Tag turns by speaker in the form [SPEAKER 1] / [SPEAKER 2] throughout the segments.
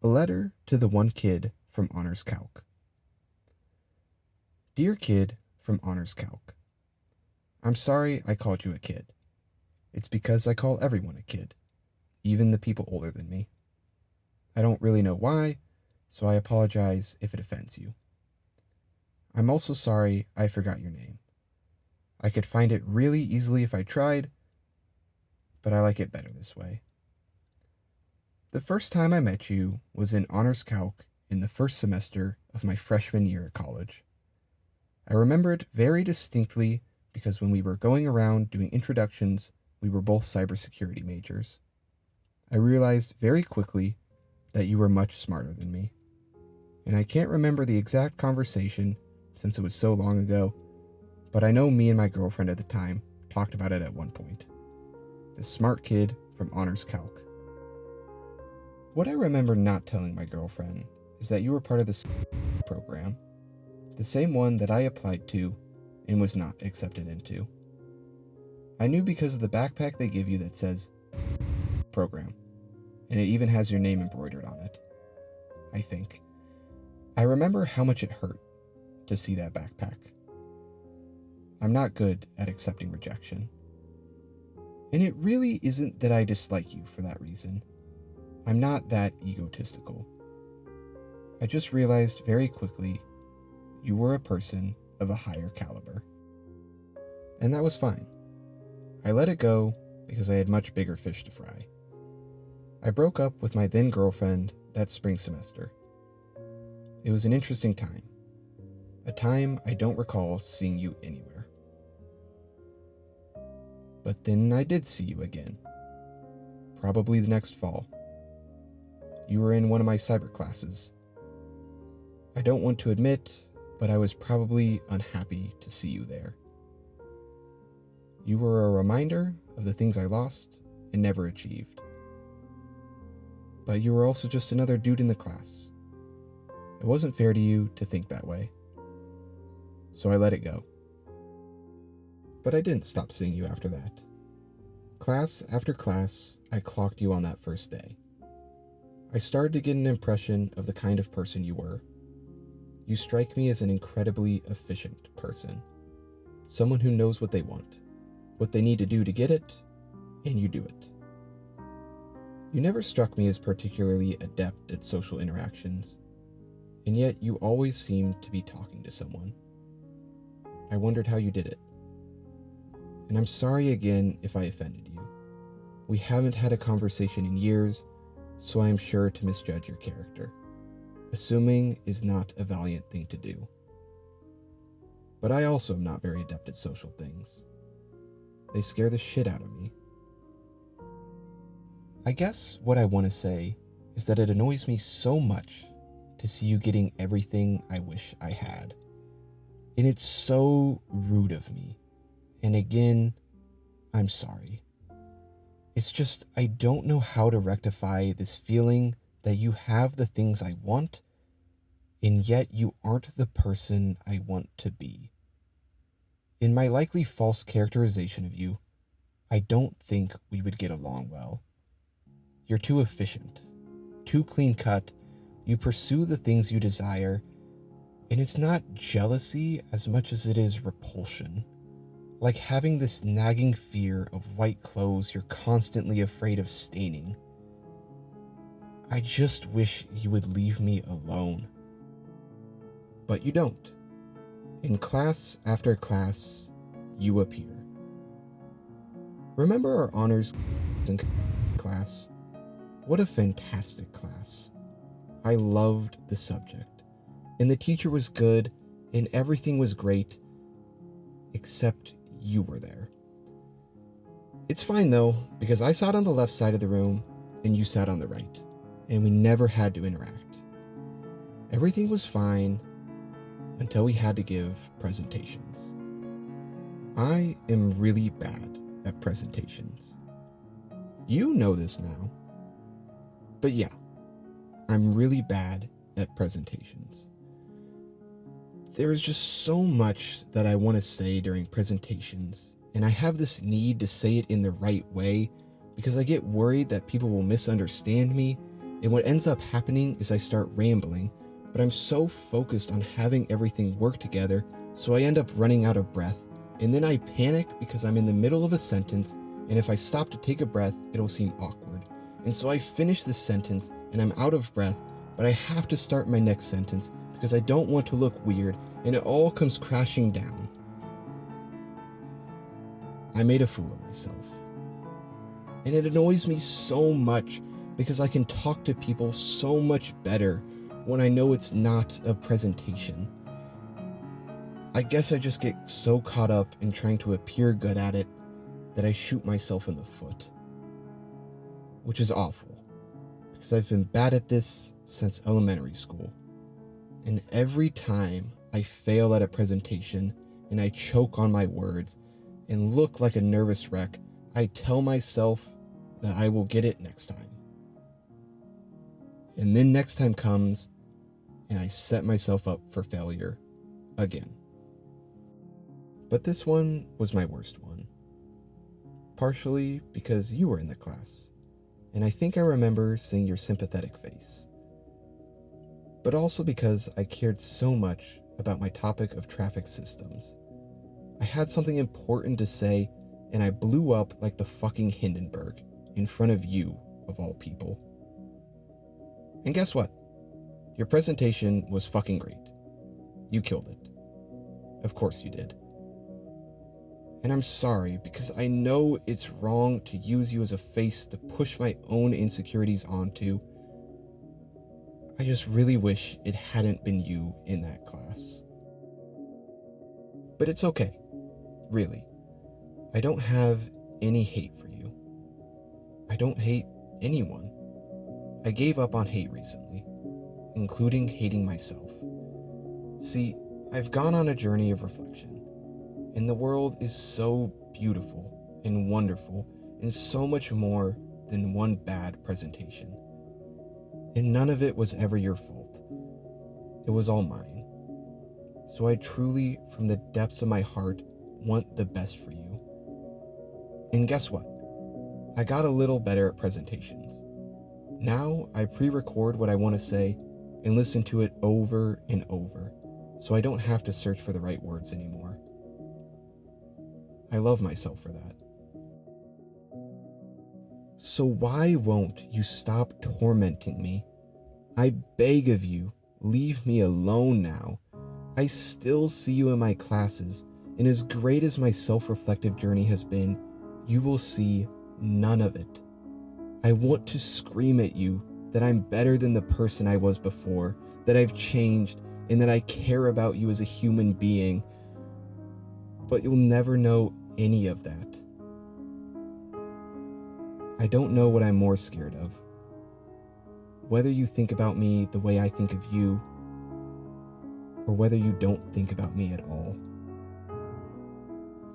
[SPEAKER 1] A letter to the one kid from Honors Calc. Dear kid from Honors Calc, I'm sorry I called you a kid. It's because I call everyone a kid, even the people older than me. I don't really know why, so I apologize if it offends you. I'm also sorry I forgot your name. I could find it really easily if I tried, but I like it better this way. The first time I met you was in Honors Calc in the first semester of my freshman year at college. I remember it very distinctly because when we were going around doing introductions, we were both cybersecurity majors. I realized very quickly that you were much smarter than me. And I can't remember the exact conversation since it was so long ago, but I know me and my girlfriend at the time talked about it at one point. The smart kid from Honors Calc. What I remember not telling my girlfriend is that you were part of the program, the same one that I applied to and was not accepted into. I knew because of the backpack they give you that says program, and it even has your name embroidered on it, I think. I remember how much it hurt to see that backpack. I'm not good at accepting rejection. And it really isn't that I dislike you for that reason. I'm not that egotistical. I just realized very quickly you were a person of a higher caliber. And that was fine. I let it go because I had much bigger fish to fry. I broke up with my then girlfriend that spring semester. It was an interesting time. A time I don't recall seeing you anywhere. But then I did see you again. Probably the next fall. You were in one of my cyber classes. I don't want to admit, but I was probably unhappy to see you there. You were a reminder of the things I lost and never achieved. But you were also just another dude in the class. It wasn't fair to you to think that way. So I let it go. But I didn't stop seeing you after that. Class after class, I clocked you on that first day. I started to get an impression of the kind of person you were. You strike me as an incredibly efficient person. Someone who knows what they want, what they need to do to get it, and you do it. You never struck me as particularly adept at social interactions, and yet you always seemed to be talking to someone. I wondered how you did it. And I'm sorry again if I offended you. We haven't had a conversation in years, so I am sure to misjudge your character. Assuming is not a valiant thing to do. But I also am not very adept at social things. They scare the shit out of me. I guess what I want to say is that it annoys me so much to see you getting everything I wish I had. And it's so rude of me. And again, I'm sorry. It's just I don't know how to rectify this feeling that you have the things I want, and yet you aren't the person I want to be. In my likely false characterization of you, I don't think we would get along well. You're too efficient, too clean-cut, you pursue the things you desire, and it's not jealousy as much as it is repulsion. Like having this nagging fear of white clothes you're constantly afraid of staining. I just wish you would leave me alone. But you don't. In class after class, you appear. Remember our honors class? What a fantastic class. I loved the subject, and the teacher was good, and everything was great, except you were there. It's fine though, because I sat on the left side of the room, and you sat on the right, and we never had to interact. Everything was fine until we had to give presentations. I am really bad at presentations. You know this now. But yeah, I'm really bad at presentations. There is just so much that I want to say during presentations, and I have this need to say it in the right way because I get worried that people will misunderstand me And what ends up happening is I start rambling, but I'm so focused on having everything work together, so I end up running out of breath, and then I panic because I'm in the middle of a sentence, and if I stop to take a breath, it'll seem awkward. And so I finish this sentence, and I'm out of breath, but I have to start my next sentence because I don't want to look weird, and it all comes crashing down. I made a fool of myself. And it annoys me so much because I can talk to people so much better when I know it's not a presentation. I guess I just get so caught up in trying to appear good at it that I shoot myself in the foot. Which is awful, because I've been bad at this since elementary school. And every time I fail at a presentation and I choke on my words and look like a nervous wreck, I tell myself that I will get it next time. And then next time comes, and I set myself up for failure again. But this one was my worst one. Partially because you were in the class, and I think I remember seeing your sympathetic face. But also because I cared so much about my topic of traffic systems. I had something important to say, and I blew up like the fucking Hindenburg in front of you, of all people. And guess what? Your presentation was fucking great. You killed it. Of course you did. And I'm sorry, because I know it's wrong to use you as a face to push my own insecurities onto. I just really wish it hadn't been you in that class. But it's okay. Really. I don't have any hate for you. I don't hate anyone. I gave up on hate recently, including hating myself. See, I've gone on a journey of reflection, and the world is so beautiful and wonderful and so much more than one bad presentation. And none of it was ever your fault. It was all mine. So I truly, from the depths of my heart, want the best for you. And guess what? I got a little better at presentations. Now I pre-record what I want to say and listen to it over and over, so I don't have to search for the right words anymore. I love myself for that. So why won't you stop tormenting me? I beg of you, leave me alone now. I still see you in my classes, and as great as my self-reflective journey has been, you will see none of it. I want to scream at you that I'm better than the person I was before, that I've changed, and that I care about you as a human being. But you'll never know any of that. I don't know what I'm more scared of. Whether you think about me the way I think of you, or whether you don't think about me at all.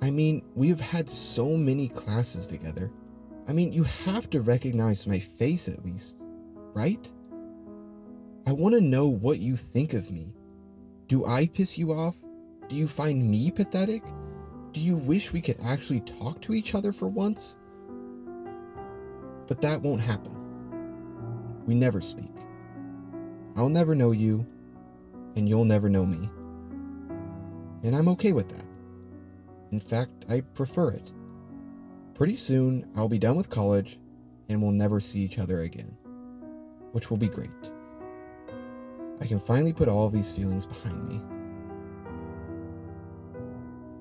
[SPEAKER 1] I mean, we have had so many classes together. I mean, you have to recognize my face at least, right? I want to know what you think of me. Do I piss you off? Do you find me pathetic? Do you wish we could actually talk to each other for once? But that won't happen. We never speak. I'll never know you, and you'll never know me. And I'm okay with that. In fact, I prefer it. Pretty soon, I'll be done with college, and we'll never see each other again, which will be great. I can finally put all of these feelings behind me.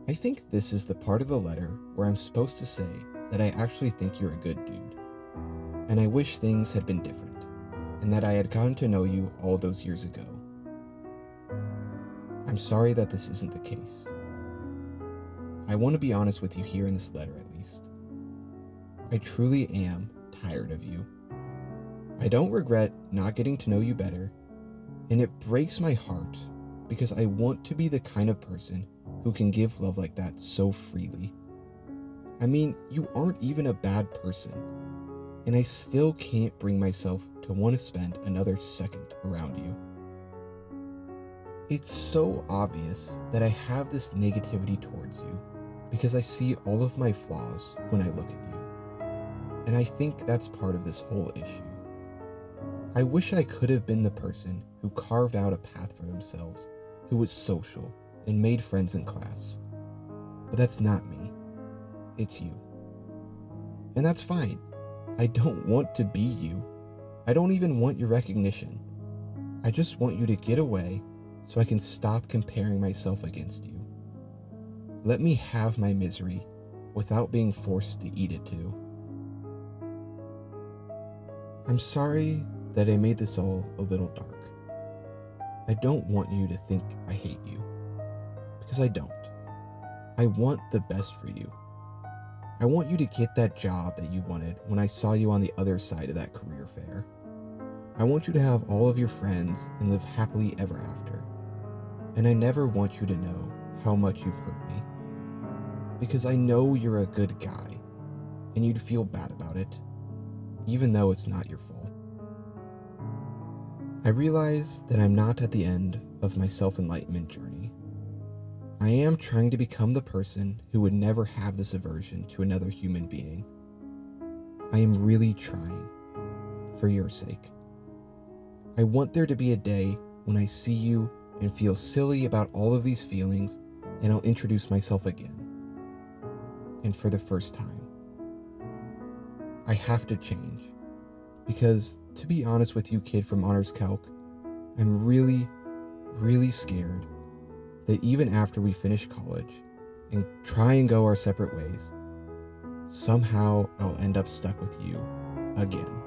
[SPEAKER 1] I think this is the part of the letter where I'm supposed to say that I actually think you're a good dude, and I wish things had been different, and that I had gotten to know you all those years ago. I'm sorry that this isn't the case. I want to be honest with you here in this letter at least. I truly am tired of you. I don't regret not getting to know you better, and it breaks my heart because I want to be the kind of person who can give love like that so freely. I mean, you aren't even a bad person, and I still can't bring myself to want to spend another second around you. It's so obvious that I have this negativity towards you because I see all of my flaws when I look at you. And I think that's part of this whole issue. I wish I could have been the person who carved out a path for themselves, who was social and made friends in class. But that's not me. It's you. And that's fine. I don't want to be you. I don't even want your recognition. I just want you to get away so I can stop comparing myself against you. Let me have my misery without being forced to eat it too. I'm sorry that I made this all a little dark. I don't want you to think I hate you, because I don't. I want the best for you. I want you to get that job that you wanted when I saw you on the other side of that career fair. I want you to have all of your friends and live happily ever after. And I never want you to know how much you've hurt me, because I know you're a good guy and you'd feel bad about it, even though it's not your fault. I realize that I'm not at the end of my self-enlightenment journey. I am trying to become the person who would never have this aversion to another human being. I am really trying, for your sake. I want there to be a day when I see you and feel silly about all of these feelings, and I'll introduce myself again. And for the first time. I have to change. Because, to be honest with you, kid from Honors Calc, I'm really, really scared that even after we finish college and try and go our separate ways, somehow I'll end up stuck with you again.